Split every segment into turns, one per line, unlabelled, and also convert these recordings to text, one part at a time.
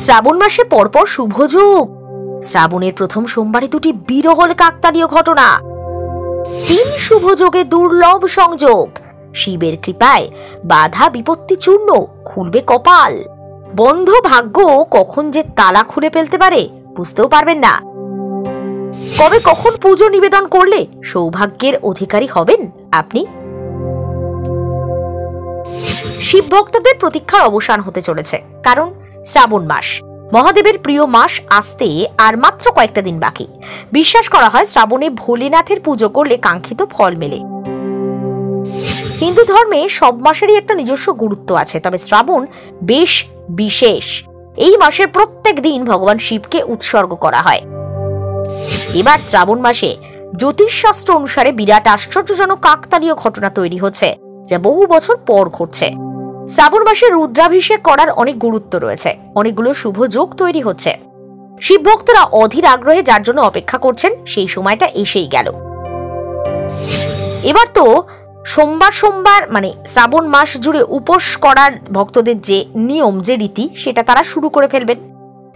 শ্রাবণ মাসে পরপর শুভ যোগ। শ্রাবণের প্রথম সোমবারে দুটি বিরল কাকতালীয় ঘটনা। 3 শুভ যোগে দুর্লভ সংযোগ। শিবের কৃপায় বাধা বিপত্তি চূর্ণ, খুলবে কপাল। বন্ধ ভাগ্য কখন যে তালা খুলে ফেলতে পারে বুঝতেও পারবেন না। কবে কখন পুজো নিবেদন করলে সৌভাগ্যের অধিকারী হবেন আপনি? শিব ভক্তদের প্রতীক্ষার অবসান হতে চলেছে, কারণ শ্রাবণ মাস, মহাদেবের প্রিয় মাস, আসতে আর মাত্র কয়েকটা দিন বাকি। বিশ্বাস করা হয় শ্রাবণে ভোলেনাথের পুজো করলে কাঙ্ক্ষিত ফল মেলে। হিন্দু ধর্মে সব মাসেরই একটা নিজস্ব গুরুত্ব আছে, তবে শ্রাবণ বেশ বিশেষ। এই মাসের প্রত্যেক দিন ভগবান শিবকে উৎসর্গ করা হয়। এবার শ্রাবণ মাসে জ্যোতিষশাস্ত্র অনুসারে বিরাট আশ্চর্যজনক কাকতালীয় ঘটনা তৈরি হচ্ছে, যা বহু বছর পর ঘটছে। শ্রাবণ মাসে রুদ্রাভিষেক করার অনেক গুরুত্ব রয়েছে, অনেকগুলো শুভ যোগ তৈরি হচ্ছে। শিব ভক্তরা অধীর আগ্রহে যার জন্য অপেক্ষা করছেন, সেই সময়টা এসেই গেল। এবার তো সোমবার সোমবার মানে শ্রাবণ মাস জুড়ে উপোস করার ভক্তদের যে নিয়ম, যে রীতি, সেটা তারা শুরু করে ফেলবেন।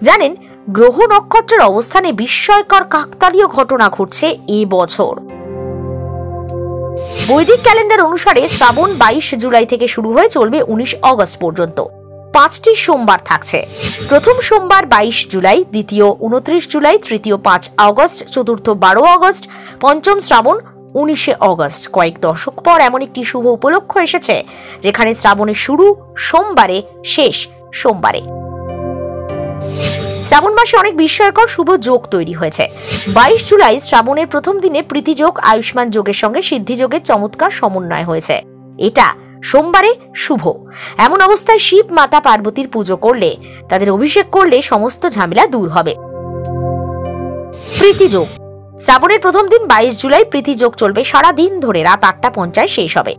জানেন, গ্রহ নক্ষত্রের অবস্থানে বিস্ময়কর কাকতালীয় ঘটনা ঘটছে এই বছর। বৈদিক ক্যালেন্ডার অনুসারে শ্রাবণ 22 জুলাই থেকে শুরু হয়ে চলবে 19 অগস্ট পর্যন্ত। 5টি সোমবার থাকছে। প্রথম সোমবার 22 জুলাই, দ্বিতীয় 29 জুলাই, তৃতীয় 5 অগস্ট, চতুর্থ 12 অগস্ট, পঞ্চম শ্রাবণ 19 অগস্ট। কয়েক দশক পর এমন একটি শুভ উপলক্ষ এসেছে যেখানে শ্রাবণের শুরু সোমবারে, শেষ সোমবারে। শ্রাবণ মাসে অনেক বিস্ময়কর শুভ যোগ তৈরি হয়েছে। 22 জুলাই শ্রাবণের প্রথম দিনে প্রীতি যোগ আয়ুষ্মান যোগের সঙ্গে সিদ্ধি যোগের চমৎকার সমন্বয় হয়েছে। এটা সোমবারে শুভ। এমন অবস্থায় শিব মাতা পার্বতীর পুজো করলে, তাদের অভিষেক করলে সমস্ত ঝামেলা দূর হবে। প্রীতি যোগ শ্রাবণের প্রথম দিন 22 জুলাই প্রীতি যোগ চলবে সারা দিন ধরে, রাত 8টা 50 শেষ হবে।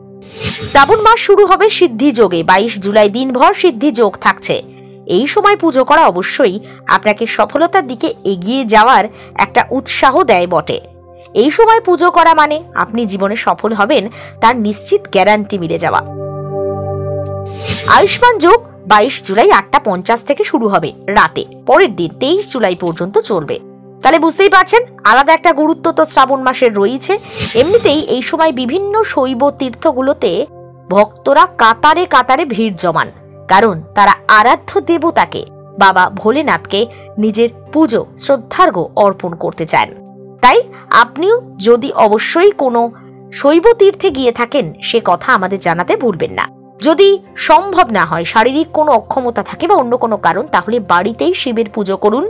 শ্রাবণ মাস শুরু হবে সিদ্ধি যোগে। 22 জুলাই দিনভর সিদ্ধি যোগ থাকছে। এই সময় পুজো করা অবশ্যই আপনাকে সফলতার দিকে এগিয়ে যাওয়ার একটা উৎসাহ দেয় বটে। এই সময় পুজো করা মানে আপনি জীবনে সফল হবেন তার নিশ্চিত গ্যারান্টি মিলে যাওয়া। আয়ুষ্মান যোগ 22 জুলাই 8টা 50 থেকে শুরু হবে রাতে, পরের দিন 23 জুলাই পর্যন্ত চলবে। তাহলে বুঝতেই পারছেন, আলাদা একটা গুরুত্ব তো শ্রাবণ মাসের রয়েছে। এমনিতেই এই সময় বিভিন্ন শৈব তীর্থগুলোতে ভক্তরা কাতারে কাতারে ভিড় জমান, কারণ তারা আরাধ্য দেবতাকে, বাবা ভোলেনাথকে নিজের পুজো শ্রদ্ধার্ঘ্য অর্পণ করতে চান। তাই আপনিও যদি অবশ্যই কোনো শৈব তীর্থে গিয়ে থাকেন, সে কথা আমাদের জানাতে ভুলবেন না। যদি সম্ভব না হয়, শারীরিক কোনো অক্ষমতা থাকে বা অন্য কোনো কারণ, তাহলে বাড়িতেই শিবের পুজো করুন।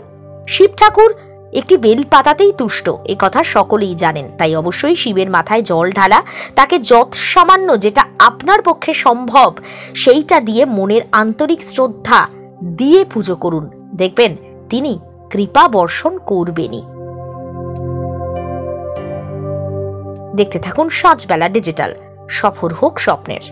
শিব ঠাকুর একটি বেল পাতাতেই তুষ্ট, এ কথা সকলেই জানেন। তাই অবশ্যই শিবের মাথায় জল ঢালা, তাকে যত সামান্য যেটা আপনার পক্ষে সম্ভব সেইটা দিয়ে মনের আন্তরিক শ্রদ্ধা দিয়ে পুজো করুন। দেখবেন তিনি কৃপা বর্ষণ করবেনই। দেখতে থাকুন সাজবেলা ডিজিটাল। সফল হোক স্বপ্নের।